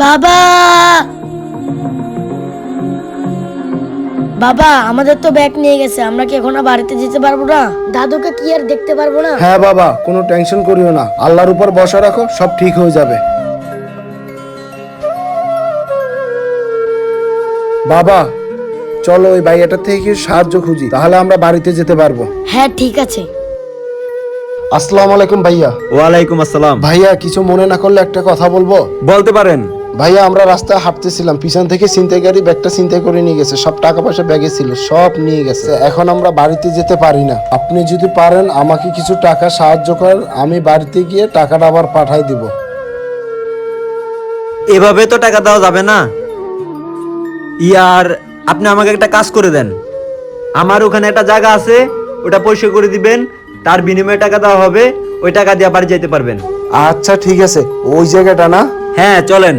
বাবা, বাবা আমাদের তো ব্যাগ নিয়ে গেছে, আমরা কি এখন আর বাড়িতে যেতে পারবো না? দাদুকে কি আর দেখতে পারবো না? হ্যাঁ বাবা, কোনো টেনশন করিও না, আল্লাহর উপর ভরসা রাখো, সব ঠিক হয়ে যাবে। বাবা চলো ওই ভাইয়াটার থেকে কিছু সাহায্য খুঁজি, তাহলে আমরা বাড়িতে যেতে পারবো। হ্যাঁ ঠিক আছে। আসসালামু আলাইকুম ভাইয়া। ওয়ালাইকুম আসসালাম। ভাইয়া কিছু মনে না করলে একটা কথা বলবো? বলতে পারেন। ভাইয়া আমরা রাস্তায় হাঁটতেছিলাম, পিছন থেকে ছিনতাইকারী ব্যাগটা ছিনতাই করে নিয়ে গেছে, সব টাকা পয়সা ব্যাগে ছিল, সব নিয়ে গেছে। এখন আমরা বাড়িতে যেতে পারি না, আপনি যদি পারেন আমাকে কিছু টাকা সাহায্য করেন, আমি বাড়িতে গিয়ে টাকাটা আবার পাঠাই দিব। এভাবে তো টাকা দেওয়া যাবে না। ইয়ার আপনি আমাকে একটা কাজ করে দেন, আমার ওখানে একটা জায়গা আছে, ওটা পরিষ্কার করে দিবেন, তার বিনিময়ে টাকা দেওয়া হবে, ওই টাকা দিয়ে বাড়ি যেতে পারবেন। আচ্ছা ঠিক আছে, ওই জায়গাটা না? হ্যাঁ চলেন।